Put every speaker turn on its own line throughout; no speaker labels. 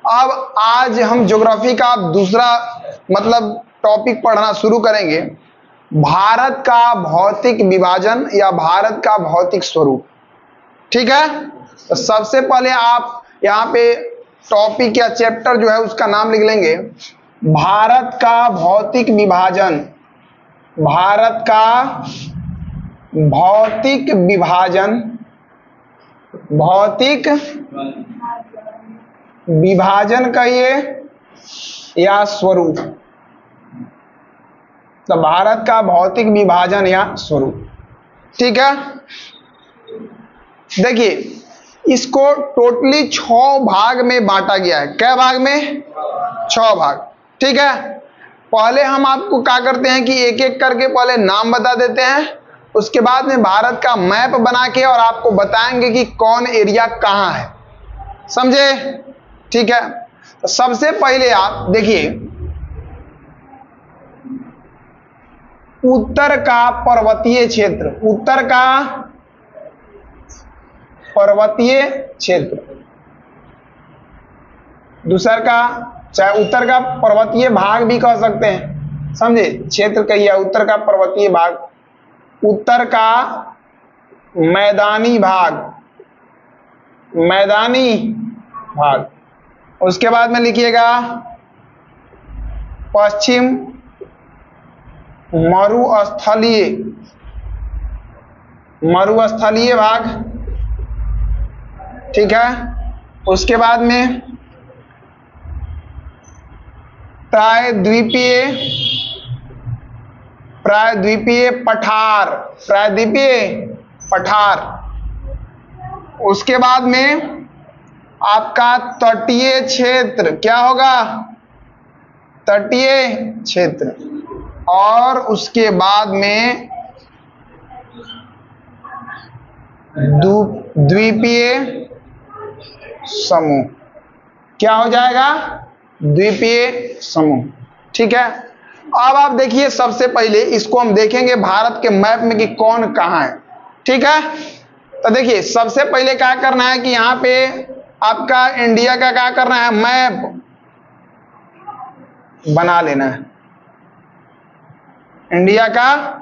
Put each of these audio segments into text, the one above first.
अब आज हम ज्योग्राफी का दूसरा मतलब टॉपिक पढ़ना शुरू करेंगे, भारत का भौतिक विभाजन या भारत का भौतिक स्वरूप। ठीक है, तो सबसे पहले आप यहाँ पे टॉपिक या चैप्टर जो है उसका नाम लिख लेंगे, भारत का भौतिक विभाजन। भारत का भौतिक विभाजन, भौतिक विभाजन कहिए या स्वरूप। तो भारत का भौतिक विभाजन या स्वरूप। ठीक है, देखिए इसको टोटली 6 भाग में बांटा गया है। क्या भाग में? 6 भाग। ठीक है, पहले हम आपको क्या करते हैं कि एक एक करके पहले नाम बता देते हैं, उसके बाद में भारत का मैप बना के और आपको बताएंगे कि कौन एरिया कहां है। समझे? ठीक है, तो सबसे पहले आप देखिए उत्तर का पर्वतीय क्षेत्र, उत्तर का पर्वतीय क्षेत्र, दूसर का चाहे उत्तर का पर्वतीय भाग भी कह सकते हैं। समझे? क्षेत्र कहिए उत्तर का पर्वतीय भाग, उत्तर का मैदानी भाग, मैदानी भाग। उसके बाद में लिखिएगा पश्चिम मरुस्थलीय, मरुस्थलीय भाग। ठीक है, उसके बाद में प्रायद्वीपीय, प्रायद्वीपीय पठार, प्रायद्वीपीय पठार। उसके बाद में आपका तटीय क्षेत्र, क्या होगा? तटीय क्षेत्र। और उसके बाद में द्वीपीय समूह। क्या हो जाएगा? द्वीपीय समूह। ठीक है, अब आप देखिए सबसे पहले इसको हम देखेंगे भारत के मैप में कि कौन कहां है। ठीक है, तो देखिए सबसे पहले क्या करना है कि यहां पे आपका इंडिया का क्या करना है, मैप बना लेना है इंडिया का।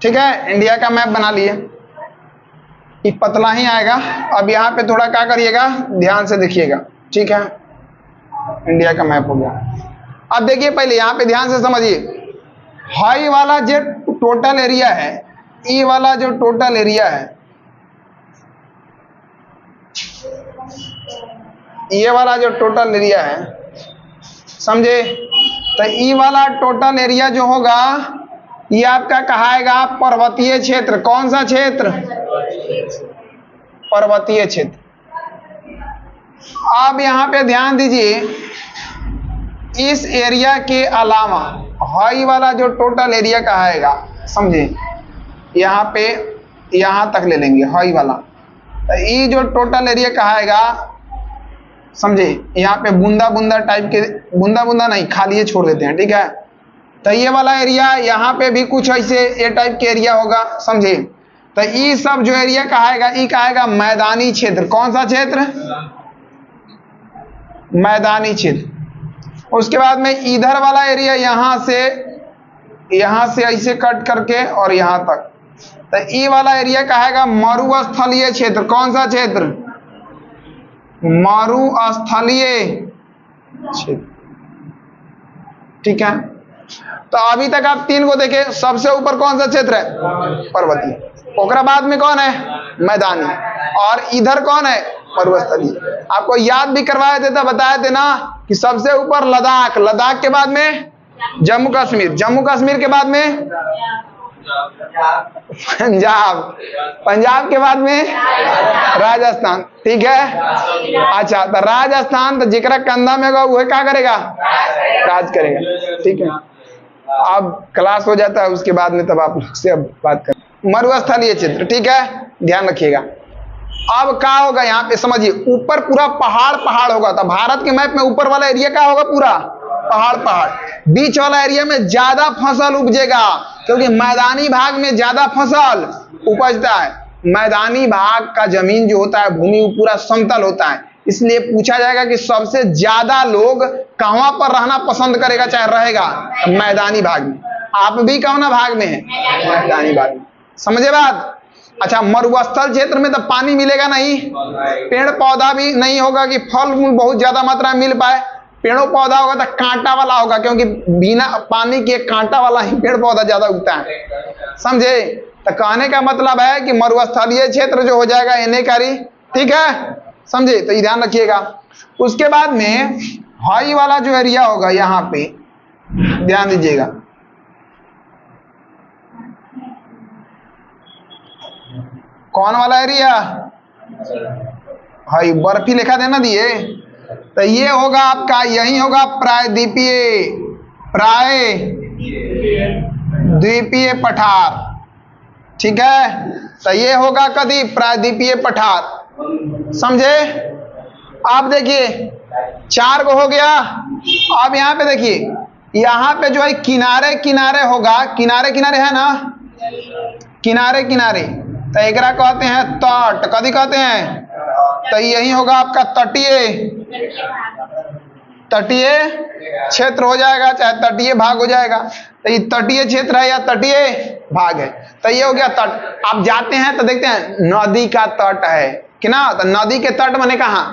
ठीक है, इंडिया का मैप बना लिए, ये पतला ही आएगा। अब यहाँ पे थोड़ा क्या करिएगा, ध्यान से देखिएगा। ठीक है, इंडिया का मैप हो गया। अब देखिए पहले यहाँ पे ध्यान से समझिए, हाई वाला जो टोटल एरिया है, ई वाला जो टोटल एरिया है, ये वाला जो टोटल एरिया है, समझे? तो ई वाला टोटल एरिया जो होगा ये आपका कहाएगा पर्वतीय क्षेत्र। कौन सा क्षेत्र? पर्वतीय क्षेत्र। अब यहां पे ध्यान दीजिए, इस एरिया के अलावा हाई वाला जो टोटल एरिया कहाएगा, समझे? यहां पे यहां तक ले लेंगे हाई वाला, तो ये जो टोटल एरिया कहाएगा, समझे? यहाँ पे बूंदा बूंदा टाइप के, बूंदा बूंदा नहीं खाली छोड़ देते हैं। ठीक है, तो ये वाला एरिया, यहाँ पे भी कुछ ऐसे ये टाइप के एरिया होगा। समझे? तो ये सब जो एरिया कहाएगा, ये कहाएगा मैदानी क्षेत्र। कौन सा क्षेत्र? मैदानी क्षेत्र। उसके बाद में इधर वाला एरिया यहाँ से ऐसे कट करके और यहाँ तक, तो ये वाला एरिया कहाएगा मरुस्थलीय क्षेत्र। कौन सा क्षेत्र? मरुस्थलीय क्षेत्र। ठीक है, तो अभी तक आप 3 को देखे। सबसे ऊपर कौन सा क्षेत्र है? पर्वतीय। ओकरा बाद में कौन है? मैदानी। और इधर कौन है? मरुस्थलीय। आपको याद भी करवाए थे, तो बताए थे ना कि सबसे ऊपर लद्दाख, लद्दाख के बाद में जम्मू कश्मीर, जम्मू कश्मीर के बाद में पंजाब, पंजाब के बाद में राजस्थान। ठीक है, अच्छा, तो राजस्थान तो जिकरा कंधा में होगा वह क्या करेगा? राज करेगा। ठीक है, अब क्लास हो जाता है उसके बाद में, तब आप लोग से अब बात करें। मरुस्थलीय क्षेत्र। ठीक है, ध्यान रखिएगा। अब क्या होगा यहाँ पे समझिए, ऊपर पूरा पहाड़ पहाड़ होगा, तो भारत के मैप में ऊपर वाला एरिया क्या होगा, पूरा पहाड़ पहाड़। बीच वाला एरिया में ज्यादा फसल उपजेगा, क्योंकि मैदानी भाग में ज्यादा फसल उपजता है। मैदानी भाग का जमीन जो होता है, भूमि, वो पूरा समतल होता है। इसलिए पूछा जाएगा कि सबसे ज्यादा लोग कहां पर रहना पसंद करेगा, चाहे रहेगा, मैदानी भाग में। आप भी कौन भाग में है, मैदानी भाग में, समझे बात। अच्छा, मरुस्थल क्षेत्र में तो पानी मिलेगा नहीं, पेड़ पौधा भी नहीं होगा कि फल मूल बहुत ज्यादा मात्रा में मिल पाए। पेड़ों पौधा होगा तो कांटा वाला होगा, क्योंकि बिना पानी के कांटा वाला ही पेड़ पौधा ज्यादा उगता है, समझे। तो कहने का मतलब है कि मरुस्थलीय क्षेत्र जो हो जाएगा एनेकारी, ठीक है, समझे। तो ये ध्यान रखिएगा। उसके बाद में हाई वाला जो एरिया होगा, यहाँ पे ध्यान दीजिएगा, कौन वाला एरिया, हाई, बर्फी लिखा देना दिए, तो ये होगा आपका, यही होगा प्रायद्वीपीय, प्रायद्वीपीय पठार, ठीक है। तो ये होगा कभी प्रायद्वीपीय पठार, समझे। आप देखिए 4 को हो गया। अब यहाँ पे देखिए, यहाँ पे जो है किनारे किनारे होगा, किनारे किनारे है ना, किनारे किनारे, तो एकरा कहते हैं तट, कभी कहते हैं, तो यही होगा आपका तटीय क्षेत्र हो जाएगा, चाहे तटीय भाग हो जाएगा। तो ये तटीय क्षेत्र है या तटीय भाग है, तो ये हो गया तट। आप जाते हैं तो देखते हैं नदी का तट है कि ना, तो नदी के तट मने कहाँ,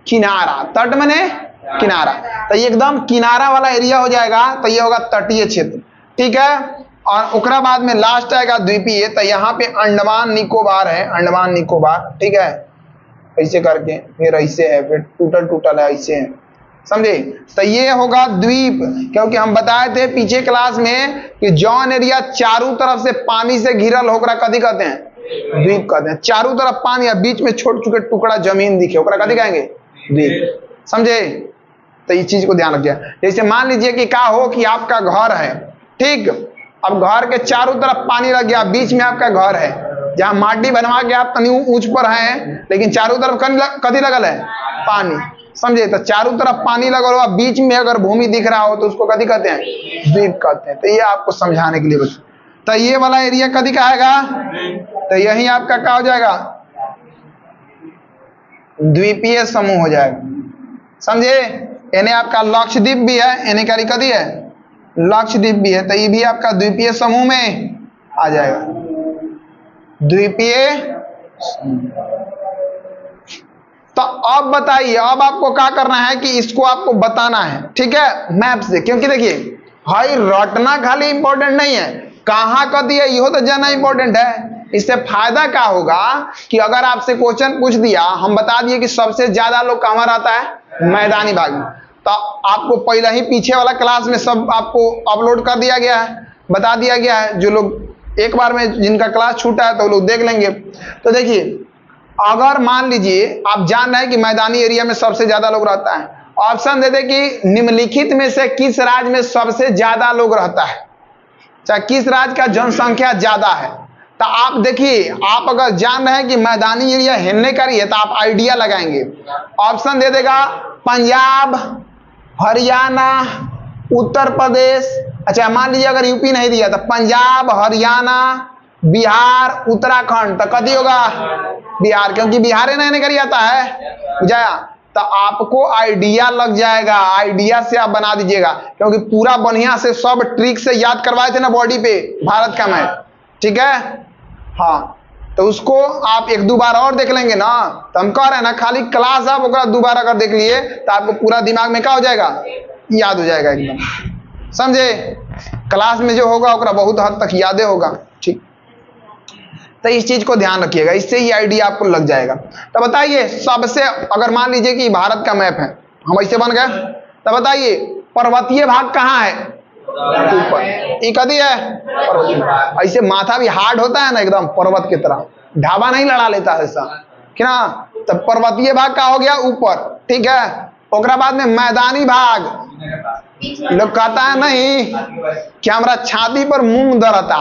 किनारा, तट मने किनारा, तो ये एकदम किनारा वाला एरिया हो जाएगा, तो ये होगा तटीय क्षेत्र, ठीक है। और उसके बाद में लास्ट आएगा द्वीपीय, तो यहाँ पे अंडमान निकोबार है, अंडमान निकोबार, ठीक है, ऐसे करके, फिर ऐसे है, फिर टूटल टूटल है, ऐसे है, समझे। तो ये होगा द्वीप, क्योंकि हम बताए थे पीछे क्लास में कि जौन एरिया चारों तरफ से पानी से घिरल होकर कदी कहते हैं, द्वीप कहते हैं। चारों तरफ पानी है, बीच में छोटे छोटे टुकड़ा जमीन दिखे, ओकरा कदी कहेंगे, द्वीप, समझे। तो इस चीज को ध्यान रखिए। जैसे मान लीजिए कि क्या हो कि आपका घर है, ठीक, अब घर के चारों तरफ पानी लग गया, बीच में आपका घर है, जहां माटी बनवा के आप तनी ऊंच पर हैं, लेकिन चारों तरफ कदी लगल है, पानी, समझे। तो चारों तरफ पानी लगल हो, बीच में अगर भूमि दिख रहा हो तो उसको कदी कहते हैं, द्वीप कहते हैं। तो ये आपको समझाने के लिए बच्चों, तो ये वाला एरिया कदी कहेगा, तो यही आपका क्या हो जाएगा, द्वीपीय समूह हो जाएगा, समझे। यानी आपका लक्षद्वीप भी है, यानी क्या कदी है, लक्षद्वीप भी है, तो ये भी आपका द्वीपीय समूह में आ जाएगा, द्वीपीय। तो अब बताइए, अब आपको क्या करना है कि इसको आपको बताना है, ठीक है, मैप से। क्योंकि देखिए भाई रटना खाली इंपॉर्टेंट नहीं है, कहाँ का दिया यो तो जानना इंपॉर्टेंट है। इससे फायदा क्या होगा कि अगर आपसे क्वेश्चन पूछ दिया, हम बता दिए कि सबसे ज्यादा लोग कहाँ रहता है, मैदानी भाग में, तो आपको पहले ही पीछे वाला क्लास में सब आपको अपलोड कर दिया गया है, बता दिया गया है। जो लोग एक बार में जिनका क्लास छूटा है तो लोग देख लेंगे। तो देखिए, अगर मान लीजिए आप जान रहे हैं कि मैदानी एरिया में सबसे ज्यादा लोग रहता है, ऑप्शन दे दे कि निम्नलिखित में से किस राज्य में सबसे ज्यादा लोग रहता है, चाहे किस राज्य का जनसंख्या ज्यादा है। तो आप देखिए, आप अगर जान रहे हैं कि मैदानी एरिया हिलने का ही है, तो आप आइडिया लगाएंगे। ऑप्शन दे देगा पंजाब, हरियाणा, उत्तर प्रदेश। अच्छा, मान लीजिए अगर यूपी नहीं दिया तो पंजाब, हरियाणा, बिहार, उत्तराखंड, तो कदी होगा बिहार, क्योंकि बिहार नहीं करी आता है, बुझाया। तो आपको आइडिया लग जाएगा, आइडिया से आप बना दीजिएगा, क्योंकि पूरा बढ़िया से सब ट्रिक से याद करवाए थे ना बॉडी पे भारत का मैप, ठीक है। हाँ, तो उसको आप 1-2 बार और देख लेंगे ना, तो हम कह रहे हैं ना, खाली क्लास आप ओकरा 2 बार अगर देख लिए तो आपको पूरा दिमाग में क्या हो जाएगा, याद हो जाएगा एकदम, समझे। क्लास में जो होगा ओकरा बहुत हद तक यादें होगा, ठीक। तो इस चीज को ध्यान रखिएगा, इससे ही आइडिया आपको लग जाएगा। तो बताइए, सबसे अगर मान लीजिए कि भारत का मैप है, हम ऐसे बन गए, तो बताइए पर्वतीय भाग कहाँ है, ऊपर, ये कदी है पर्वत। ऐसे माथा भी हार्ड होता है ना एकदम पर्वत की तरह, ढाबा नहीं लड़ा लेता ऐसा कि ना। तो पर्वतीय भाग का हो गया ऊपर, ठीक है। ओकरा बाद में मैदानी भाग, लोग कहता है नहीं कि हमारा छाती पर मूंग दरता,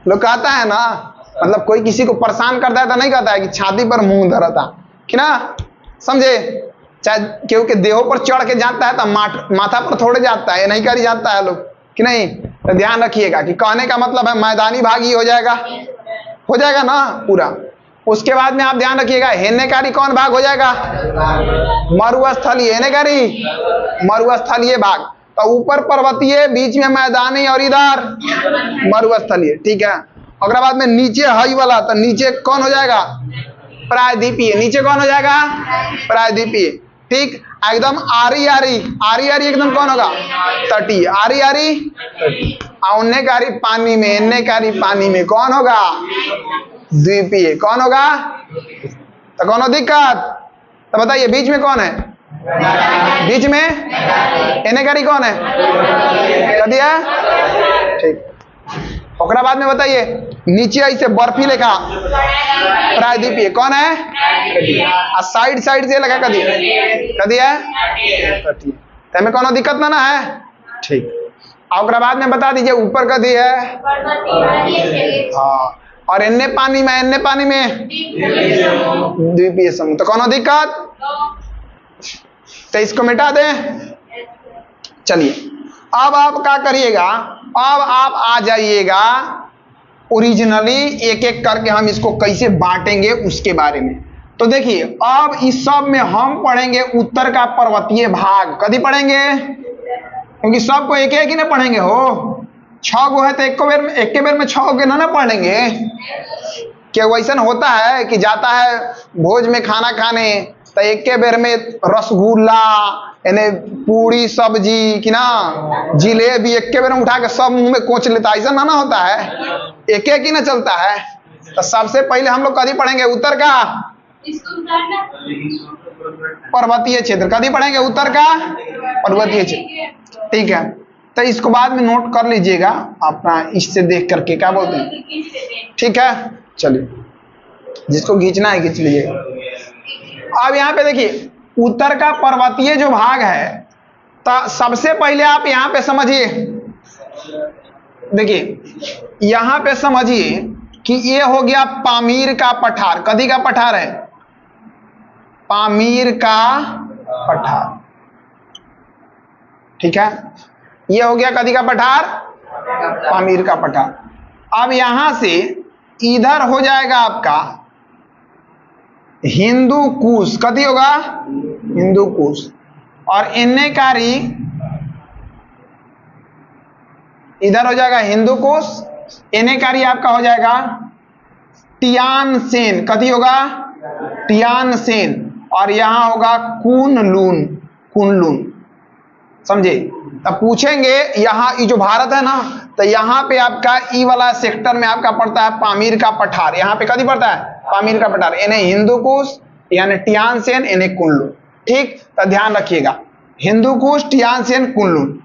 लोग कहता है ना, मतलब कोई किसी को परेशान करता है तो नहीं कहता है कि छाती पर मुंह धरा था, कि ना, समझे। चाहे क्योंकि देहों पर चढ़ के जाता है तो माथा पर थोड़े जाता है, नहीं करी जाता है लोग, कि नहीं। तो ध्यान रखिएगा कि कहने का मतलब है मैदानी भाग ही हो जाएगा ना पूरा। उसके बाद में आप ध्यान रखिएगा हेनेकारी कौन भाग हो जाएगा? मरुस्थलीय। हेनेकारी मरुस्थलीय भाग। तो ऊपर पर्वतीय, बीच में मैदानी और इधर मरुस्थलीय, ठीक है। अगर बाद में नीचे हई वाला, तो नीचे कौन हो जाएगा? प्रायद्वीपीय। नीचे कौन हो जाएगा? प्रायद्वीपीय, ठीक। एकदम आरी आरी एकदम कौन होगा? तटीय। आरी आरी औन्नेकारी पानी में, एन्नेकारी पानी में कौन होगा? द्वीपीय। कौन होगा? तो कौन दिक्कत? तो बताइए बीच में कौन है? बीच में एनेकारी कौन है? कर दिया, ठीक। ओकरा बाद में बताइए नीचे ऐसे बर्फी लेखा प्रायद्वीपीय कौन है? साइड से लगा कर दिया तमें कोनो दिक्कत ना है, ठीक। ओकरा बाद में बता दीजिए ऊपर कर दिया है, हाँ। और एन्ने पानी में द्वीपीय समूह, तो कोनो दिक्कत? तो इसको मिटा दें। चलिए अब आप क्या करिएगा, अब आप आ जाइएगा ओरिजिनली एक एक करके हम इसको कैसे बांटेंगे उसके बारे में। तो देखिए अब इस सब में हम पढ़ेंगे उत्तर का पर्वतीय भाग। कभी पढ़ेंगे? क्योंकि सबको एक एक ही ना पढ़ेंगे हो, 6 गो है तो एक बेर में 6 गो ना पढ़ लेंगे। क्या वैसा होता है कि जाता है भोज में खाना खाने तो एक के बेर में रसगुल्ला, पूरी सब्जी कि ना जिलेबी एक के बेर में उठा के सब मुंह में कोच लेता, ऐसा ना होता है, एक एक ही ना चलता है। तो सबसे पहले हम लोग कभी पढ़ेंगे उत्तर का पर्वतीय क्षेत्र। कभी पढ़ेंगे उत्तर का पर्वतीय क्षेत्र, ठीक है। तो इसको बाद में नोट कर लीजिएगा अपना, इससे देख करके क्या बोलते हैं, ठीक है। चलिए जिसको खींचना है खींच लीजिएगा। अब यहाँ पे देखिए उत्तर का पर्वतीय जो भाग है, तो सबसे पहले आप यहाँ पे समझिए, देखिए यहाँ पे समझिए कि ये हो गया पामीर का पठार। कदी का पठार है? पामीर का पठार, ठीक है। ये हो गया कदी का पठार? पामीर का पठार। अब यहां से इधर हो जाएगा आपका हिंदू कुश। कदी होगा? हिंदू कुश। और एन्नेकारी इधर हो जाएगा हिंदू कुश, एन्नेकारी आपका हो जाएगा टियान सेन। कदी होगा? टियान सेन। और यहां होगा कुनलुन, समझे। तब पूछेंगे यहाँ ये जो भारत है ना, तो यहाँ पे आपका ई वाला सेक्टर में आपका पड़ता है पामीर का पठार। यहाँ पे कदी पड़ता है? पामीर का पठार। इन्हें हिंदू कुश यानी टियान सेन, इन्हें कुनलुन, ठीक। तो ध्यान रखिएगा Hindu Kush, Tian Shan, Kunlun.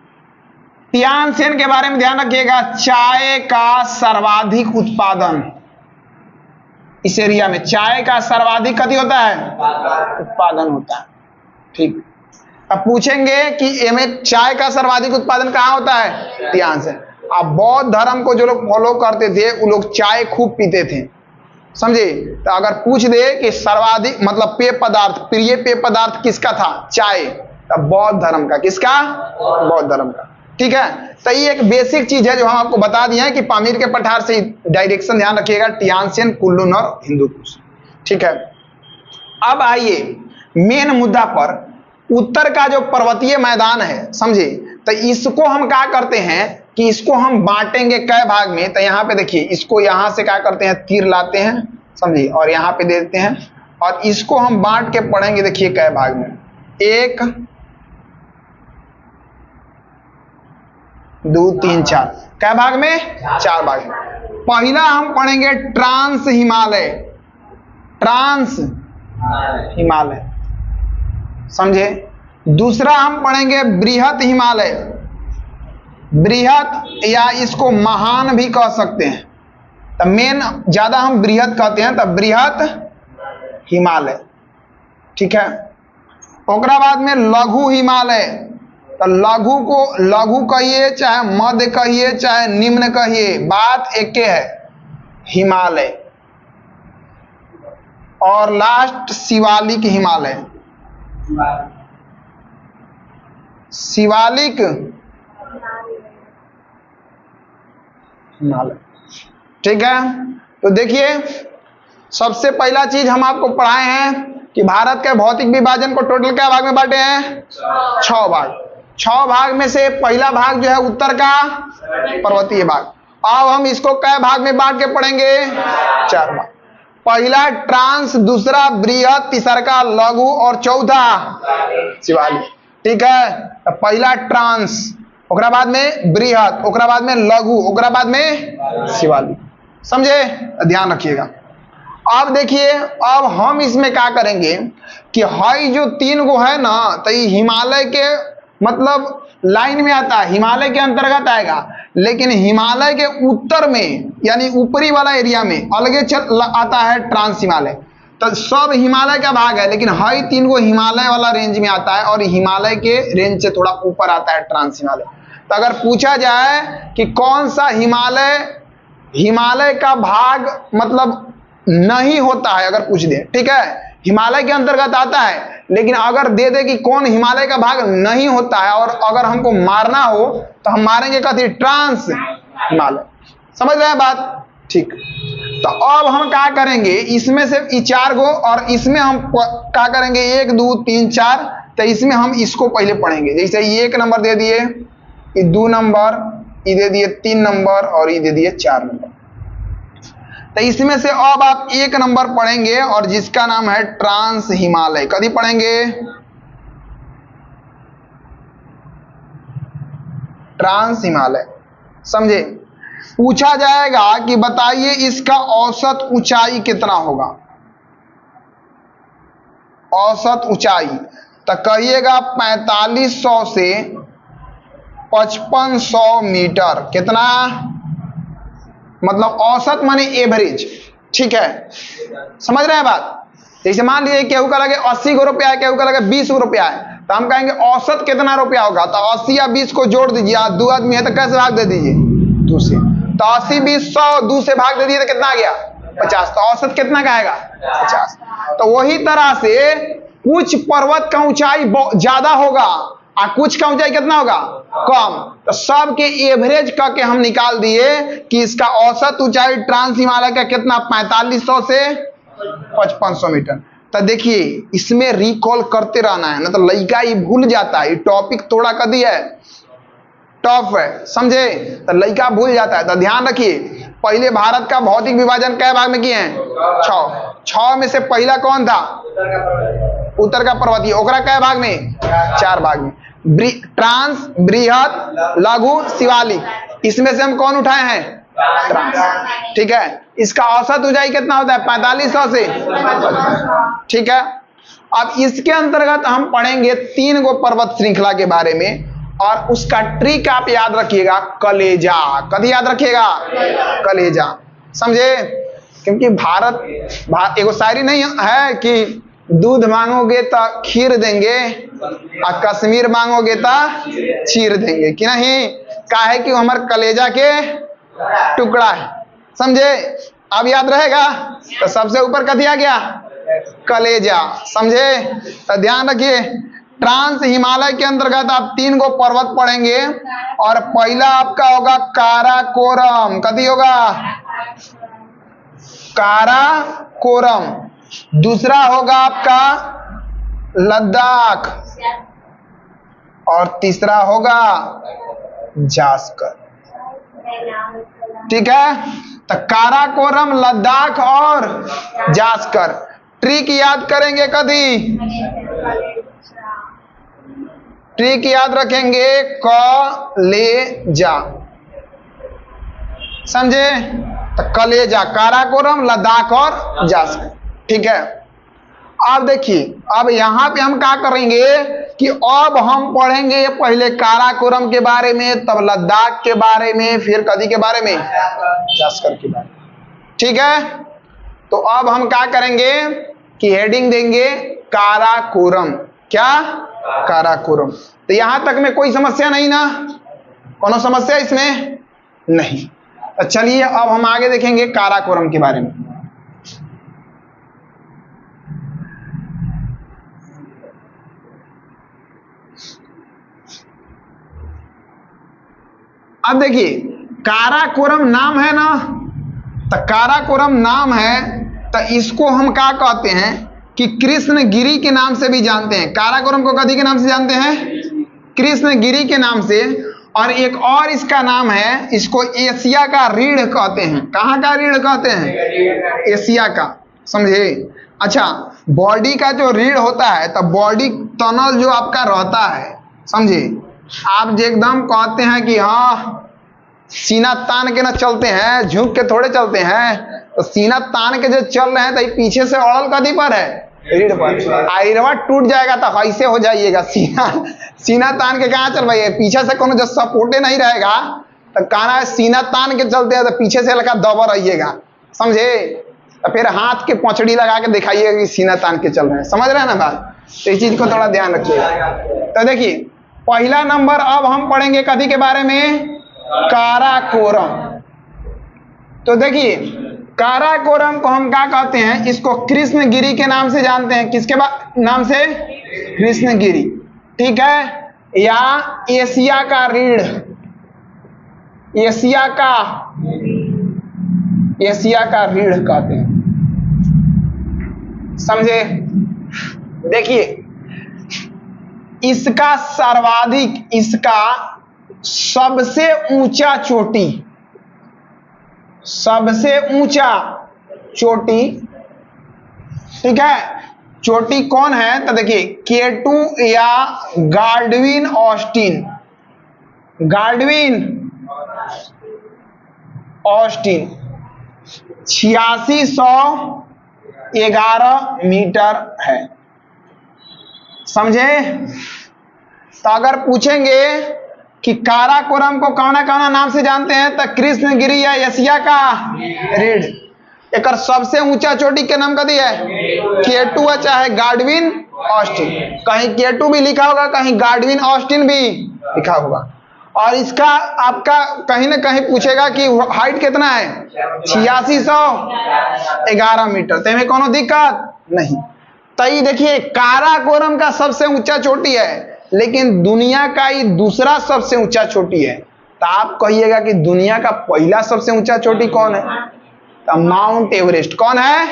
Tian Shan के बारे में ध्यान रखिएगा, चाय का सर्वाधिक उत्पादन इस एरिया में, चाय का सर्वाधिक कदी होता है? उत्पादन होता है, ठीक। अब पूछेंगे कि एमें चाय का सर्वाधिक उत्पादन कहाँ होता है? टियान सेन। अब बौद्ध धर्म को जो लोग फॉलो करते थे वो लोग चाय खूब पीते थे, समझे। तो अगर पूछ दे कि सर्वाधिक मतलब पेय पदार्थ, प्रिय पेय पदार्थ किसका था? चाय। तो बौद्ध धर्म का। किसका? बौद्ध धर्म का, ठीक है। तो ये एक बेसिक चीज है जो हम आपको बता दिए हैं कि पामीर के पठार से डायरेक्शन ध्यान रखिएगा, टियान सेन, कुनलुन और हिंदू कुश, ठीक है। अब आइए मेन मुद्दा पर, उत्तर का जो पर्वतीय मैदान है, समझे। तो इसको हम क्या करते हैं कि इसको हम बांटेंगे कई भाग में। तो यहाँ पे देखिए इसको यहाँ से क्या करते हैं, तीर लाते हैं, समझिए, और यहाँ पे दे देते हैं, और इसको हम बांट के पढ़ेंगे। देखिए कई भाग में, 1 2 3 4, कै भाग में? 4 भाग में। पहला हम पढ़ेंगे ट्रांस हिमालय, समझे। दूसरा हम पढ़ेंगे बृहत हिमालय, बृहत या इसको महान भी कह सकते हैं। तो मेन ज्यादा हम बृहत कहते हैं, तो बृहत हिमालय, ठीक है। ओकरा बाद में लघु हिमालय। तो लघु को लघु कहिए, चाहे मध्य कहिए, चाहे निम्न कहिए, बात एक है, हिमालय। और लास्ट शिवालिक हिमालय। शिवालिक हिमालय, ठीक है। तो देखिए, सबसे पहला चीज हम आपको पढ़ाए हैं कि भारत के भौतिक विभाजन को टोटल क्या भाग में बांटे हैं? 6 भाग। 6 भाग में से पहला भाग जो है उत्तर का पर्वतीय भाग। अब हम इसको कै भाग में बांट के पढ़ेंगे? 4 भाग। पहला ट्रांस, दूसरा बृहद, तीसरा का लघु और चौथा शिवालिक, ठीक है। तो पहला ट्रांस, ओकरा बाद में बृहद, ओकरा बाद में लघु, ओकरा बाद में शिवालिक, समझे? ध्यान रखिएगा। अब देखिए, अब हम इसमें क्या करेंगे कि हई जो 3 गो है ना, तो ये हिमालय के मतलब लाइन में आता है, हिमालय के अंतर्गत आएगा, लेकिन हिमालय के उत्तर में यानी ऊपरी वाला एरिया में अलगे आता है ट्रांस हिमालय। तो सब हिमालय का भाग है, लेकिन हई 3 गो हिमालय वाला रेंज में आता है और हिमालय के रेंज से थोड़ा ऊपर आता है ट्रांस हिमालय। तो अगर पूछा जाए कि कौन सा हिमालय का भाग मतलब नहीं होता है, अगर पूछ दे, ठीक है, हिमालय के अंतर्गत आता है, लेकिन अगर दे दे कि कौन हिमालय का भाग नहीं होता है और अगर हमको मारना हो तो हम मारेंगे कथी? ट्रांस हिमालय। समझ रहे हैं बात? ठीक। तो अब हम क्या करेंगे, इसमें से 4 गो और इसमें हम क्या करेंगे 1 2 3 4। तो इसमें हम इसको पहले पढ़ेंगे। जैसे 1 नंबर दे दिए, 2 नंबर, ये दे दिए 3 नंबर और ये दे दिए 4 नंबर। तो इसमें से अब आप 1 नंबर पढ़ेंगे और जिसका नाम है ट्रांस हिमालय। कभी पढ़ेंगे? ट्रांस हिमालय, समझे? पूछा जाएगा कि बताइए इसका औसत ऊंचाई कितना होगा? औसत ऊंचाई तो कहिएगा 4500 से 5500 मीटर। कितना? मतलब औसत माने एवरेज, ठीक है। समझ रहे हैं बात? जैसे मान लीजिए केहू का लगे 80 गो रुपया है, केहू का लगे 20 गो रुपया है, तो हम कहेंगे औसत कितना रुपया होगा? तो 80 या 20 को जोड़ दीजिए। आप 2 आदमी है तो कैसे भाग दे दीजिए? 2 से। तो 80 20 100 2 से भाग दे दीजिए तो कितना आ गया? 50। तो औसत कितना का आएगा? 50। तो वही तरह से कुछ पर्वत का ऊंचाई ज्यादा होगा और कुछ का ऊंचाई कितना होगा? कम। तो सब के एवरेज करके हम निकाल दिए कि इसका औसत ऊंचाई ट्रांस हिमालय का कितना? 4500 से 5500 मीटर। तो देखिए, इसमें रिकॉल करते रहना है, ना तो लड़का ये भूल जाता है। टॉपिक थोड़ा कदी है, टफ है, समझे? तो लड़का भूल जाता है। तो ध्यान रखिए, पहले भारत का भौतिक विभाजन कै भाग में किए हैं? 6 में से पहला कौन था? उत्तर का पर्वतीय। ओकरा कै भाग में? 4 भाग में। ट्रांस, बृहद, लघु, शिवालिक। इसमें से हम कौन उठाए हैं? ट्रांस, ठीक है। इसका औसत ऊंचाई कितना होता है? 4500 से, ठीक है। अब इसके अंतर्गत हम पढ़ेंगे 3 गो पर्वत श्रृंखला के बारे में और उसका ट्रिक आप याद रखिएगा, कलेजा। कभी याद रखिएगा? कलेजा, समझे? क्योंकि भारत एगो शायरी नहीं है कि दूध मांगोगे तो खीर देंगे और कश्मीर मांगोगे तो चीर देंगे, कि नहीं? काहे कि हमार कलेजा के टुकड़ा है, समझे? अब याद रहेगा। तो सबसे ऊपर कथी आ गया? कलेजा, समझे? तो ध्यान रखिए, ट्रांस हिमालय के अंतर्गत आप 3 गो पर्वत पढ़ेंगे और पहला आपका होगा काराकोरम। कथी होगा? काराकोरम। दूसरा होगा आपका लद्दाख और तीसरा होगा जास्कर, ठीक है। तो काराकोरम, लद्दाख और जास्कर। ट्रिक याद करेंगे कभी? ट्रिक याद रखेंगे, कलेजा, समझे? तो कलेजा, काराकोरम, लद्दाख और जास्कर, ठीक है। अब देखिए, अब यहां पे हम क्या करेंगे कि अब हम पढ़ेंगे पहले काराकोरम के बारे में, तब लद्दाख के बारे में, फिर कदी के बारे में? जास्कर के बारे में, ठीक है। तो अब हम क्या करेंगे कि हेडिंग देंगे काराकोरम। क्या? काराकोरम। तो यहां तक में कोई समस्या नहीं ना? कोनो समस्या इसमें नहीं। तो चलिए अब हम आगे देखेंगे काराकोरम के बारे में। अब देखिए काराकोरम नाम है ना, तो काराकोरम नाम है तो इसको हम क्या कहते हैं कि कृष्णगिरी के नाम से भी जानते हैं। काराकोरम को कथी के नाम से जानते हैं? कृष्णगिरी के नाम से। और एक और इसका नाम है, इसको एशिया का रीढ़ कहते हैं। कहाँ का रीढ़ कहते हैं? एशिया का, समझे? अच्छा, बॉडी का जो रीढ़ होता है तो बॉडी टनल जो आपका रहता है, समझे? आप जो एकदम कहते हैं कि हाँ सीना तान के ना चलते हैं, झुक के थोड़े चलते हैं, तो सीना तान के जो चल रहे हैं तो पीछे से अड़ल कदी पर है? रीढ़ पर। रीढ़वा टूट जाएगा तो ऐसे हो जाइएगा, सीना तान के कहाँ चल रही है? पीछे से कोनो जो सपोर्टे नहीं रहेगा तो कहना है सीना तान के चलते हैं तो पीछे से लगा दबा रहिएगा, समझे? तो फिर हाथ के पोंछड़ी लगा के दिखाइएगा कि सीना तान के चल रहे हैं। समझ रहे हैं ना बात? तो इस चीज को थोड़ा ध्यान रखिएगा। तो देखिए पहला नंबर अब हम पढ़ेंगे कथी के बारे में? काराकोरम। तो देखिए काराकोरम को हम क्या कहते हैं? इसको कृष्णगिरी के नाम से जानते हैं। किसके नाम से? कृष्णगिरी, ठीक है? या एशिया का रीढ़, एशिया का रीढ़ कहते हैं, समझे? देखिए इसका सर्वाधिक, इसका सबसे ऊंचा चोटी, सबसे ऊंचा चोटी, ठीक है? चोटी कौन है? तो देखिए K2 या गाल्डविन ऑस्टिन, गाल्डविन ऑस्टिन 8611 मीटर है, समझे? तो अगर पूछेंगे कि काराकोरम को कौना कौना नाम से जानते हैं, तो कृष्णगिरी या एशिया का रीढ़। एक सबसे ऊंचा चोटी के नाम का दिया है K2 है, चाहे गाल्डविन ऑस्टिन, कहीं K2 भी लिखा होगा, कहीं गाल्डविन ऑस्टिन भी लिखा होगा। और इसका आपका कहीं ना कहीं पूछेगा कि हाइट कितना है? 8611 मीटर। तो में कोनो दिक्कत नहीं। तो ये देखिए काराकोरम का सबसे ऊंचा चोटी है, लेकिन दुनिया का ये दूसरा सबसे ऊंचा चोटी है। तो आप कहिएगा कि दुनिया का पहला सबसे ऊंचा चोटी कौन है? तो माउंट एवरेस्ट। कौन है?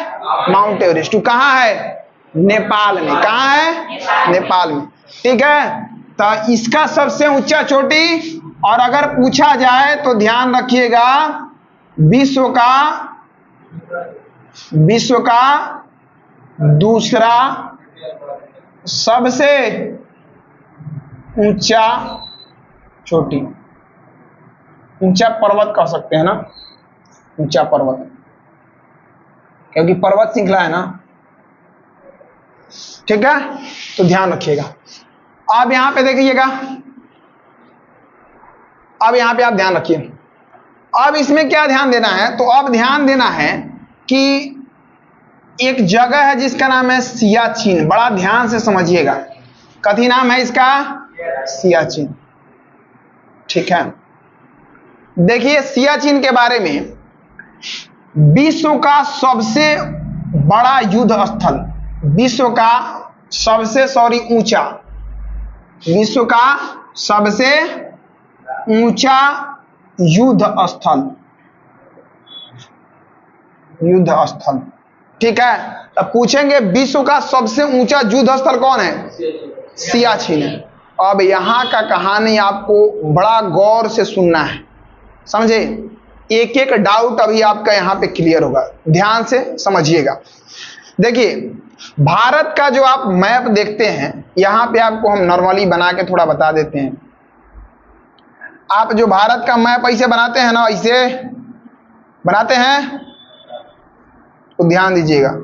Mount Everest. वो कहाँ है? नेपाल में। कहाँ है? नेपाल में, ठीक है? तो इसका सबसे ऊंचा चोटी। और अगर पूछा जाए तो ध्यान रखिएगा विश्व का दूसरा सबसे ऊंचा चोटी, ऊंचा पर्वत कह सकते हैं ना, ऊंचा पर्वत, क्योंकि पर्वत श्रृंखला है ना, ठीक है? तो ध्यान रखिएगा। अब यहां पे देखिएगा, अब यहां पे आप ध्यान रखिए। अब इसमें क्या ध्यान देना है? तो अब ध्यान देना है कि एक जगह है जिसका नाम है सियाचिन। बड़ा ध्यान से समझिएगा। कथी नाम है इसका? सियाचिन, ठीक है? देखिए सियाचिन के बारे में, विश्व का सबसे बड़ा युद्ध स्थल, विश्व का सबसे ऊंचा, विश्व का सबसे ऊंचा युद्ध स्थल, ठीक है? तो पूछेंगे विश्व का सबसे ऊंचा युद्ध स्थल कौन है? सियाचिन है। अब यहां का कहानी आपको बड़ा गौर से सुनना है, समझे? एक एक डाउट अभी आपका यहां पे क्लियर होगा, ध्यान से समझिएगा। देखिए भारत का जो आप मैप देखते हैं, यहां पे आपको हम नॉर्मली बना के थोड़ा बता देते हैं। आप जो भारत का मैप ऐसे बनाते हैं ना, ऐसे बनाते हैं, तो ध्यान दीजिएगा।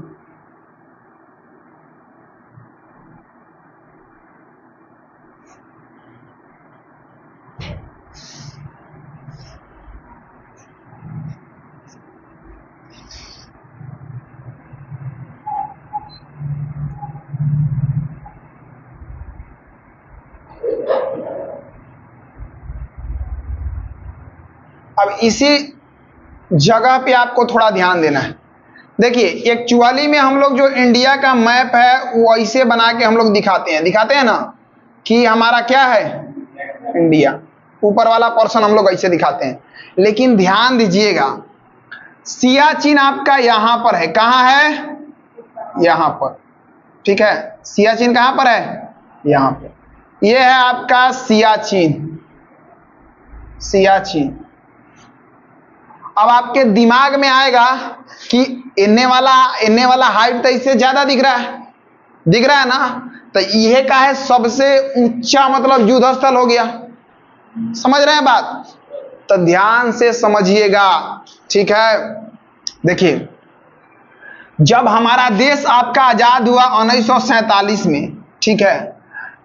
अब इसी जगह पे आपको थोड़ा ध्यान देना है। देखिए एक्चुअली में हम लोग जो इंडिया का मैप है वो ऐसे बना के हम लोग दिखाते हैं ना, कि हमारा क्या है? इंडिया। ऊपर वाला पोर्शन हम लोग ऐसे दिखाते हैं, लेकिन ध्यान दीजिएगा सियाचिन आपका यहां पर है। कहां है? यहां पर। ठीक है, सियाचिन कहां पर है? यहां पर। यह है आपका सियाचिन। सियाचिन। अब आपके दिमाग में आएगा कि इन्ने वाला हाइट तो इससे ज्यादा दिख रहा है ना, तो यह का है सबसे ऊंचा मतलब युद्ध स्थल हो गया। समझ रहे हैं बात? तो ध्यान से समझिएगा। ठीक है, देखिए जब हमारा देश आपका आजाद हुआ 1947 में, ठीक है,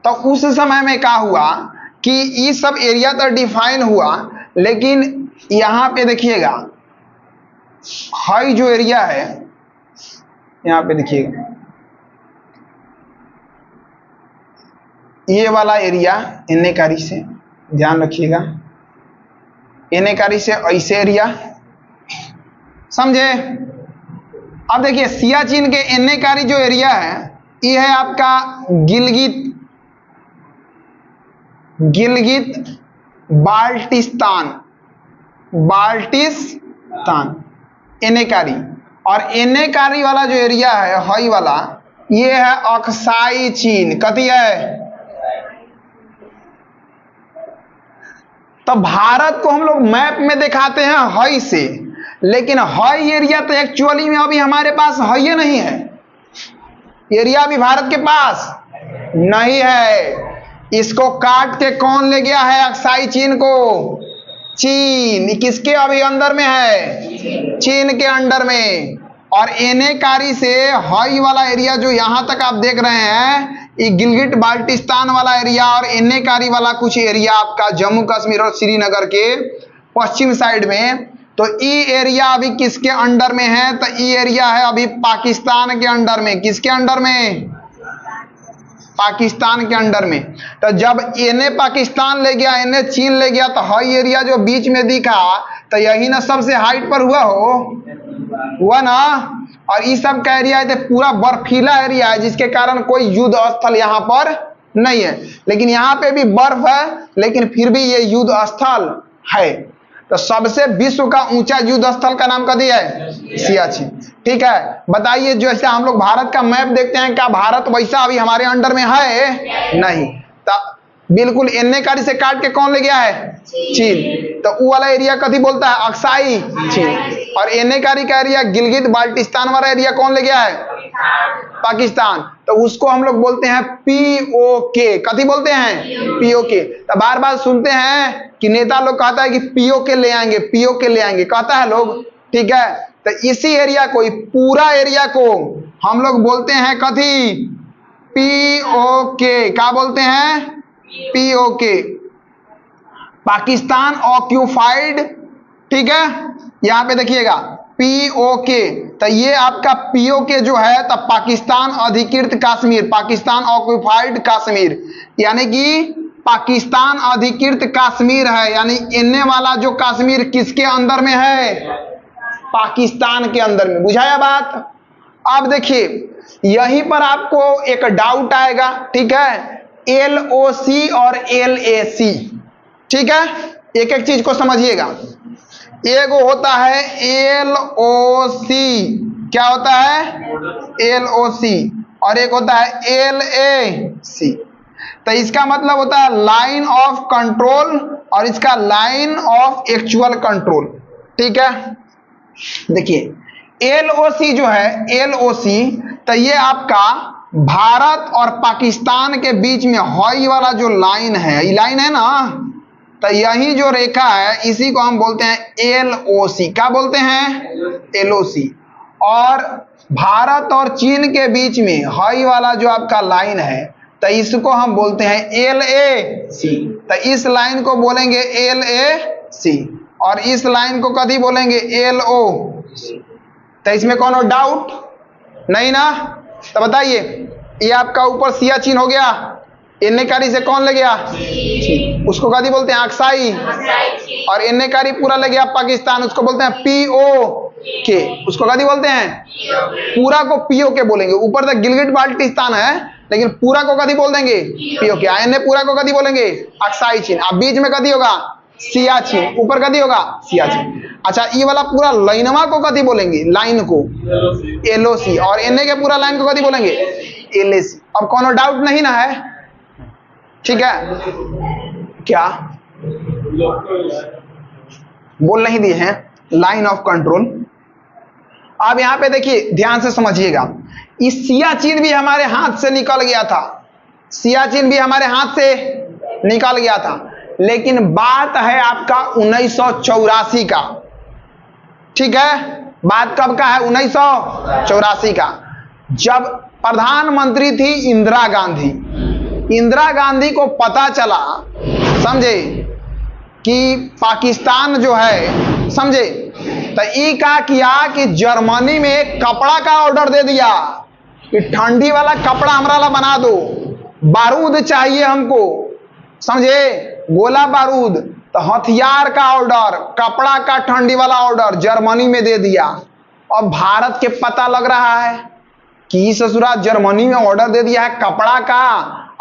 तो उस समय में क्या हुआ कि ये सब एरिया तो डिफाइन हुआ, लेकिन यहां पे देखिएगा हाई जो एरिया है, यहां पे देखिएगा ये वाला एरिया एनेकारी से, ध्यान रखिएगा एनेकारी से ऐसे एरिया, समझे? अब देखिए सियाचिन के एनेकारी जो एरिया है ये है आपका गिलगित बाल्टिस्तान एनेकारी। और एनेकारी वाला जो एरिया है हाई वाला, ये है अक्साई चीन। कथी है? तो भारत को हम लोग मैप में दिखाते हैं हाई से, लेकिन हाई एरिया तो एक्चुअली में अभी हमारे पास है ही नहीं है। एरिया अभी भारत के पास नहीं है। इसको काट के कौन ले गया है अक्साई चीन को? चीन। किसके अभी अंदर में है? चीन के अंडर में। और एनेकारी से हाई वाला एरिया जो यहां तक आप देख रहे हैं, ये गिलगिट बाल्टिस्तान वाला एरिया और एनेकारी वाला कुछ एरिया आपका जम्मू कश्मीर और श्रीनगर के पश्चिम साइड में, तो ये एरिया अभी किसके अंडर में है? तो ये एरिया है अभी पाकिस्तान के अंडर में। किसके अंडर में? पाकिस्तान के अंडर में। तो जब इन्हें पाकिस्तान ले गया, इन्हें चीन ले गया, तो हाई एरिया जो बीच में दिखा, तो यही ना सबसे हाइट पर हुआ ना। और ये सब का एरिया है पूरा बर्फीला एरिया है, जिसके कारण कोई युद्ध स्थल यहाँ पर नहीं है। लेकिन यहाँ पे भी बर्फ है, लेकिन फिर भी ये युद्ध स्थल है। तो सबसे विश्व का ऊंचा युद्ध स्थल का नाम कथी है? सियाचिन। ठीक है, बताइए जैसे हम लोग भारत का मैप देखते हैं, क्या भारत वैसा अभी हमारे अंडर में है? नहीं। तो बिल्कुल एनेकारी से काट के कौन ले गया है? चीन। तो वो वाला एरिया कथी बोलता है? अक्साई चीन। और एनेकारी का एरिया गिलगित बाल्टिस्तान वाला एरिया कौन ले गया है? पाकिस्तान। तो उसको हम लोग बोलते हैं POK। कथी बोलते हैं? POK। तो बार बार सुनते हैं कि नेता लोग कहता है कि POK ले आएंगे, POK ले आएंगे, कहता है लोग। ठीक है, तो इसी एरिया को, पूरा एरिया को हम लोग बोलते हैं कथी? POK। क्या बोलते हैं? POK। पाकिस्तान ऑक्यूपाइड। ठीक है, यहां पे देखिएगा POK। तो ये आपका POK जो है, तब पाकिस्तान अधिकृत कश्मीर, पाकिस्तान ऑक्यूपाइड कश्मीर, यानी कि पाकिस्तान अधिकृत कश्मीर है। यानी इन्ने वाला जो कश्मीर किसके अंदर में है? पाकिस्तान के अंदर में। बुझाया बात? अब देखिए यहीं पर आपको एक डाउट आएगा। ठीक है, LOC और LAC। ठीक है, एक एक चीज को समझिएगा। एक होता है LOC, क्या होता है? LOC। और एक होता है LAC। तो इसका मतलब होता है लाइन ऑफ कंट्रोल, और इसका लाइन ऑफ एक्चुअल कंट्रोल। ठीक है, देखिए LOC जो है, LOC, तो ये आपका भारत और पाकिस्तान के बीच में हाई वाला जो लाइन है, ये लाइन है ना, तो यही जो रेखा है इसी को हम बोलते हैं LOC। क्या बोलते हैं? LOC। और भारत और चीन के बीच में हाई वाला जो आपका लाइन है, तो इसको हम बोलते हैं LAC। तो इस लाइन को बोलेंगे LAC, और इस लाइन को कभी बोलेंगे LOC। तो इसमें कोनो डाउट नहीं ना? तो बताइए, ये आपका ऊपर सियाचिन हो गया, एनेकारी से कौन ले गया? उसको कभी बोलते हैं अक्साई। और एनेकारी पूरा ले गया पाकिस्तान, उसको बोलते हैं POK। उसको कभी बोलते हैं? पूरा को POK बोलेंगे। ऊपर तक गिलगिट बाल्टिस्तान है, लेकिन पूरा को कभी बोल देंगे पीओके। आयन पूरा को कभी बोलेंगे अक्साई चीन। अब बीच में कभी होगा सियाचिन, ऊपर कभी होगा सियाचिन। अच्छा, ये वाला पूरा लाइनवा को कभी बोलेंगे, लाइन को एलओसी, और एनए के पूरा लाइन को कभी बोलेंगे एलएसी। अब कोनो डाउट नहीं ना है? ठीक है, क्या बोल नहीं दिए हैं? Line of control. अब यहां पे देखिए ध्यान से समझिएगा, इस सियाचिन भी हमारे हाथ से निकल गया था, सियाचिन भी हमारे हाथ से निकल गया था, लेकिन बात है आपका 1984 का। ठीक है, बात कब का है? 1984 का, जब प्रधानमंत्री थी इंदिरा गांधी। इंदिरा गांधी को पता चला, समझे, कि पाकिस्तान जो है, समझे, तो ये क्या किया कि जर्मनी में कपड़ा का ऑर्डर दे दिया कि ठंडी वाला कपड़ा हमारा बना दो, बारूद चाहिए हमको, समझे, गोला बारूद। तो हथियार का ऑर्डर, कपड़ा का ठंडी वाला ऑर्डर जर्मनी में दे दिया। और भारत के पता लग रहा है कि ससुरा जर्मनी में ऑर्डर दे दिया है कपड़ा का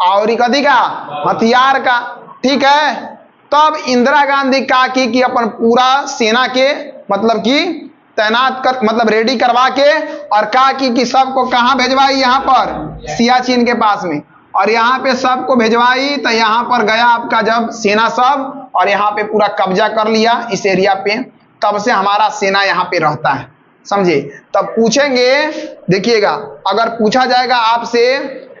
और कदी का, हथियार का। ठीक है, तब इंदिरा गांधी का कि अपन पूरा सेना के मतलब कि तैनात कर, मतलब रेडी करवा के, और कहा कि सबको कहां भेजवाई? यहाँ पर सियाचिन के पास में। और यहाँ पे सबको भेजवाई, तो यहाँ पर गया आपका जब सेना सब, और यहाँ पे पूरा कब्जा कर लिया इस एरिया पे। तब से हमारा सेना यहाँ पे रहता है, समझे। तब पूछेंगे, देखिएगा, अगर पूछा जाएगा आपसे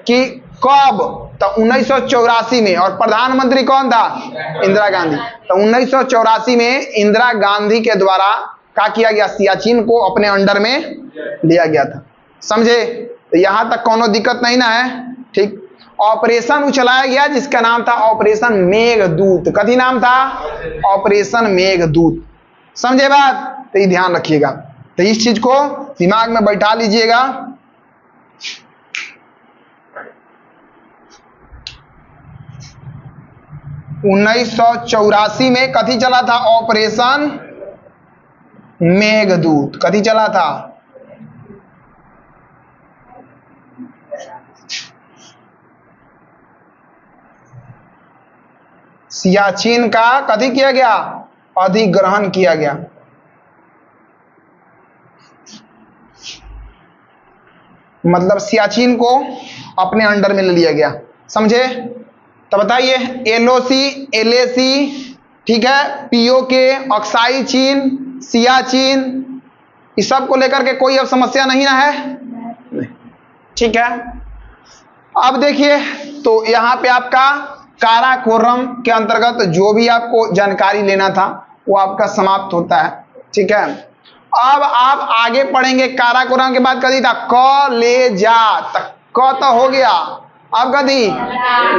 कि कब, तो 1984 में, और प्रधानमंत्री कौन था? इंदिरा गांधी। तो 1984 में इंदिरा गांधी के द्वारा क्या किया गया? सियाचिन को अपने अंडर में लिया गया था, समझे। तो यहां तक कोनो दिक्कत नहीं ना है? ठीक। ऑपरेशन चलाया गया जिसका नाम था ऑपरेशन मेघदूत। कथी नाम था? ऑपरेशन मेघदूत। समझे बात? तो ये ध्यान रखिएगा, तो इस चीज को दिमाग में बैठा लीजिएगा। उन्नीस 1984 में कथी चला था? ऑपरेशन मेघदूत। कथी चला था? सियाचिन का कथी किया गया? अधिग्रहण किया गया। मतलब सियाचिन को अपने अंडर में ले लिया गया, समझे। तो बताइए, एलओसी, एलएसी, ठीक है, पीओके, अक्साई चीन, सियाचिन, इस सब को लेकर के कोई अब समस्या नहीं ना है? ठीक है। अब देखिए, तो यहां पे आपका काराकोरम के अंतर्गत जो भी आपको जानकारी लेना था वो आपका समाप्त होता है। ठीक है, अब आप आगे पढ़ेंगे। काराकोरम के बाद कदी था? क ले जा, क तो हो गया, अब कदी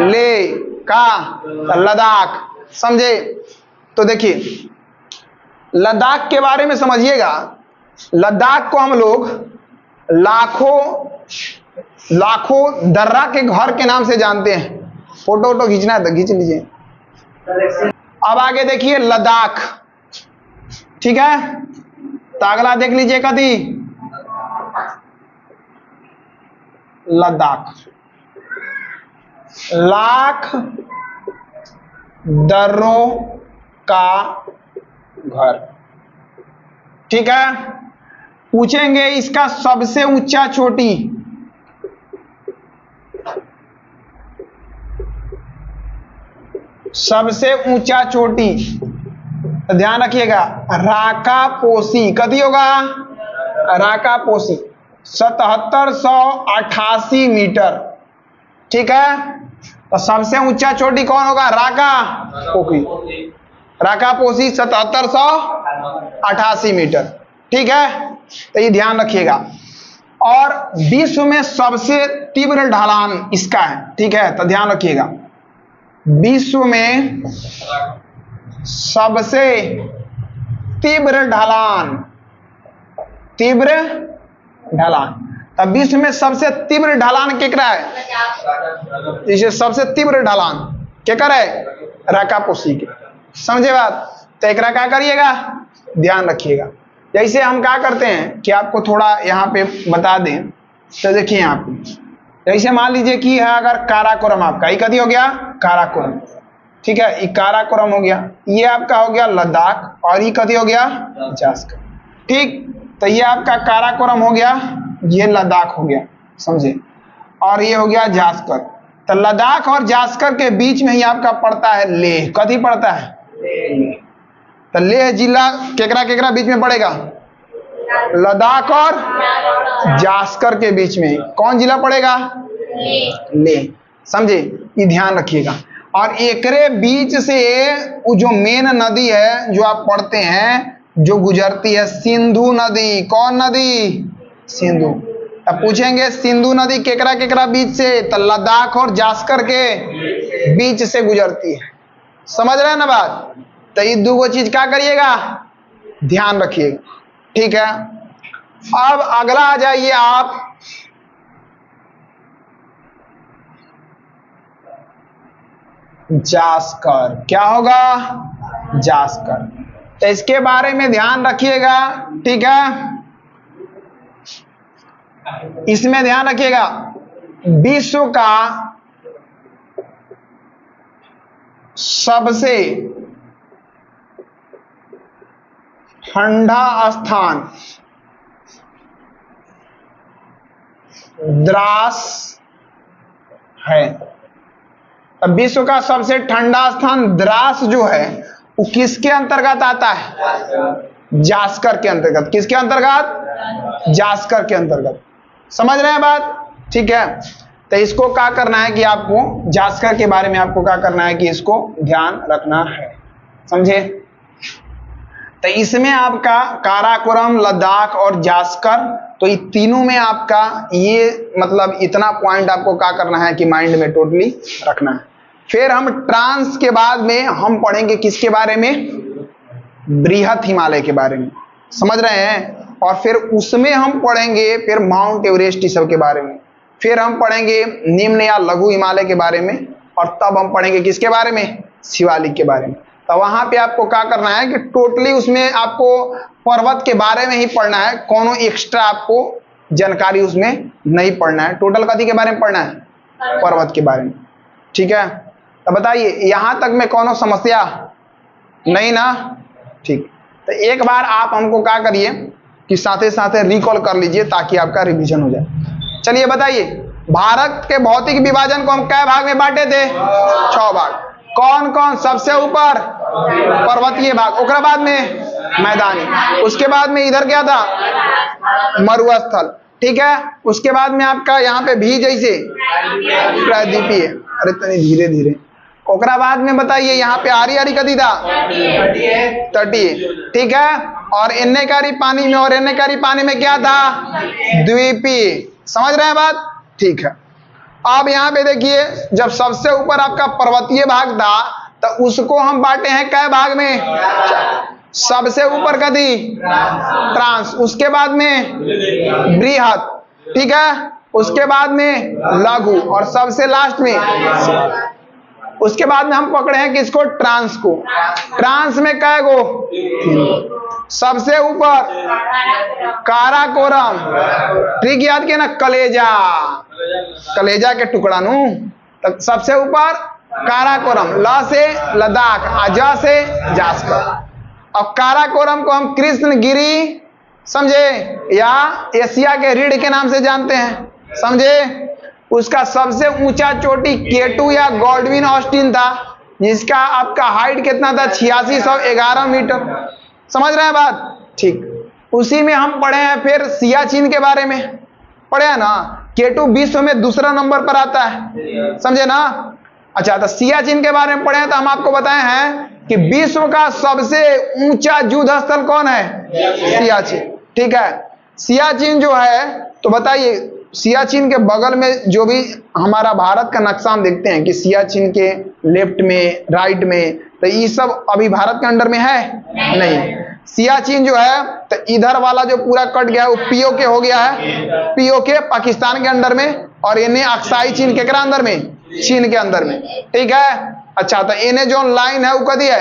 ले का, लद्दाख, समझे। तो देखिए, लद्दाख के बारे में समझिएगा। लद्दाख को हम लोग लाखों दर्रा के घर के नाम से जानते हैं। फोटो वोटो खींचना है तो खींच लीजिए। अब आगे देखिए लद्दाख, ठीक है। तो अगला देख लीजिए कदी लद्दाख, लाख दर्रों का घर, ठीक है। पूछेंगे इसका सबसे ऊंचा चोटी, सबसे ऊंचा चोटी, तो ध्यान रखिएगा राकापोसी। कदी होगा? राकापोसी, 7788 मीटर, ठीक है। तो सबसे ऊंचा चोटी कौन होगा? राकापोसी 7788 मीटर, ठीक है। तो ये ध्यान रखिएगा। और विश्व में सबसे तीव्र ढलान इसका है, ठीक है। तो ध्यान रखिएगा, विश्व में सबसे तीव्र ढलान, तब विश्व में सबसे तीव्र ढलान केकरा है? इसे सबसे तीव्र ढलान केकर है? राकापोसी के, समझे बात। तो एकरा क्या करिएगा, ध्यान रखिएगा। जैसे हम क्या करते हैं कि आपको थोड़ा यहाँ पे बता दें, तो देखिए यहाँ पे जैसे मान लीजिए कि है अगर काराकोरम आपका, ये कभी हो गया काराकोरम, ठीक है, ये काराकोरम हो गया, ये आपका हो गया लद्दाख, और ये कभी हो गया जास्कर, ठीक। तो ये आपका काराकोरम हो गया, ये लद्दाख हो गया, समझे, और ये हो गया जास्कर। तो लद्दाख और जास्कर के बीच में ही आपका पड़ता है लेह, कभी पड़ता है लेह। तो लेह जिला केकरा केकरा बीच में पड़ेगा, लद्दाख और जास्कर के बीच में कौन जिला पड़ेगा, लेह, समझे, ये ध्यान रखिएगा। और एकरे बीच से वो जो मेन नदी है जो आप पढ़ते हैं जो गुजरती है, सिंधु नदी, कौन नदी, सिंधु। अब पूछेंगे सिंधु नदी केकरा केकरा बीच से, तो लद्दाख और जास्कर के बीच से गुजरती है, समझ रहे हैं ना बात। तो ये दो चीज क्या करिएगा, ध्यान रखिएगा, ठीक है। अब अगला आ जाइए आप, जास्कर, क्या होगा, जास्कर। तो इसके बारे में ध्यान रखिएगा, ठीक है। इसमें ध्यान रखिएगा, विश्व का सबसे ठंडा स्थान द्रास है। अब विश्व का सबसे ठंडा स्थान द्रास जो है वो किसके अंतर्गत आता है, जास्कर के अंतर्गत। किसके अंतर्गत, जास्कर के अंतर्गत, समझ रहे हैं बात, ठीक है। तो इसको क्या करना है कि आपको जास्कर के बारे में आपको क्या करना है कि इसको ध्यान रखना है, समझे। तो इसमें आपका काराकोरम, लद्दाख और जास्कर, तो ये तीनों में आपका ये मतलब इतना पॉइंट आपको क्या करना है कि माइंड में टोटली रखना है। फिर हम ट्रांस के बाद में हम पढ़ेंगे किसके बारे में, बृहत हिमालय के बारे में, समझ रहे हैं। और फिर उसमें हम पढ़ेंगे फिर माउंट एवरेस्ट सब के बारे में, फिर हम पढ़ेंगे निम्न या लघु हिमालय के बारे में, और तब हम पढ़ेंगे किसके बारे में, शिवालिक के बारे में। तो वहां पे आपको क्या करना है कि टोटली उसमें आपको पर्वत के बारे में ही पढ़ना है, कोनो एक्स्ट्रा आपको जानकारी उसमें नहीं पढ़ना है। टोटल कथी के बारे में पढ़ना है, पर्वत के बारे में, ठीक है। तो बताइए यहां तक में कोनो समस्या नहीं ना, ठीक। तो एक बार आप हमको क्या करिए कि साथे साथे रिकॉल कर लीजिए ताकि आपका रिवीजन हो जाए। चलिए बताइए, भारत के भौतिक विभाजन को हम कै भाग में बांटे थे, 6 भाग। कौन कौन, सबसे ऊपर पर्वतीय भाग, उसके बाद में मैदानी, उसके बाद में इधर क्या था, मरुस्थल, ठीक है। उसके बाद में आपका यहाँ पे भी जैसे प्रायद्वीपीय, अरे तनी धीरे धीरे, ओकरा बाद में बताइए यहाँ पे आरी आरी कदी था, तटीय, ठीक है। और एन्ने कारी पानी में और एन्ने कारी पानी में क्या था, द्वीपीय, समझ रहे हैं बात, ठीक है। अब यहाँ पे देखिए, जब सबसे ऊपर आपका पर्वतीय भाग था तो उसको हम बांटे हैं कै भाग में, सबसे ऊपर कदी ट्रांस, उसके बाद में बृहत, ठीक है, उसके बाद में लघु, और सबसे लास्ट में, उसके बाद में हम पकड़े हैं किसको, ट्रांस को। ट्रांस में कै गो, सबसे ऊपर काराकोरम, ठीक, याद किया ना, कलेजा, कलेजा के टुकड़ा नू, तो सबसे ऊपर काराकोरम, ल से लद्दाख, अजा से जास्कर। अब काराकोरम को हम कृष्णगिरी, समझे, या एशिया के रीढ़ के नाम से जानते हैं, समझे। उसका सबसे ऊंचा चोटी केटू या गॉडविन ऑस्टिन था, जिसका आपका हाइट कितना था, 8611 मीटर, समझ रहे हैं बात, ठीक। उसी में हम पढ़े हैं फिर सियाचिन के बारे में, पढ़े हैं ना, केटू विश्व में दूसरा नंबर पर आता है, समझे ना। अच्छा, तो सियाचिन के बारे में पढ़े हैं, तो हम आपको बताए हैं कि विश्व का सबसे ऊंचा युद्ध स्थल कौन है, सियाचिन, ठीक है। सियाचिन जो है, तो बताइए सियाचिन के बगल में जो भी हमारा भारत का नक्शा हम देखते हैं कि सियाचिन के लेफ्ट में, राइट में, तो ये सब अभी भारत के अंडर में है नहीं। सियाचिन जो है तो इधर वाला जो पूरा कट गया है वो पीओके हो गया है, पीओके पाकिस्तान के अंडर में, और इन्हें अक्साई चीन के अंदर में, चीन के अंदर में, ठीक है। अच्छा, तो इन्हें जो लाइन है वो कदी है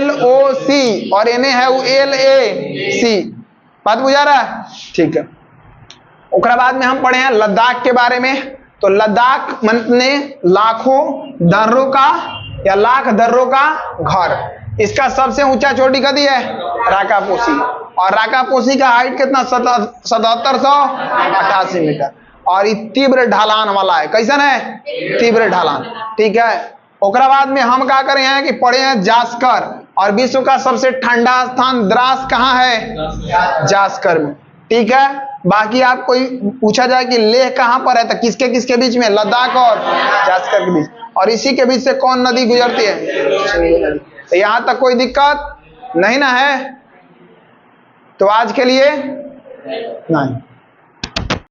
LOC, और इन्हें है वो LAC, बात बुझा रहा है, ठीक है। उसके बाद में हम पढ़े हैं लद्दाख के बारे में, तो लद्दाख ने लाखों दर्रों का या लाख दर्रों का घर। इसका सबसे ऊंचा चोटी कदी है राकापोशी, और राकापोशी का हाइट कितना 7788 मीटर, और ये तीव्र ढलान वाला है। कैसन है? तीव्र ढलान। ठीक है, ओकरा बाद में हम क्या करें हैं कि पढ़े हैं जास्कर, और विश्व का सबसे ठंडा स्थान द्रास कहाँ है? जास्कर में। ठीक है, बाकी आप कोई पूछा जाए कि लेह कहाँ पर है, तो किसके किसके बीच में? लद्दाख और जास्कर के बीच, और इसी के बीच से कौन नदी गुजरती है? नदी। तो यहां तक कोई दिक्कत नहीं ना है? तो आज के लिए नहीं।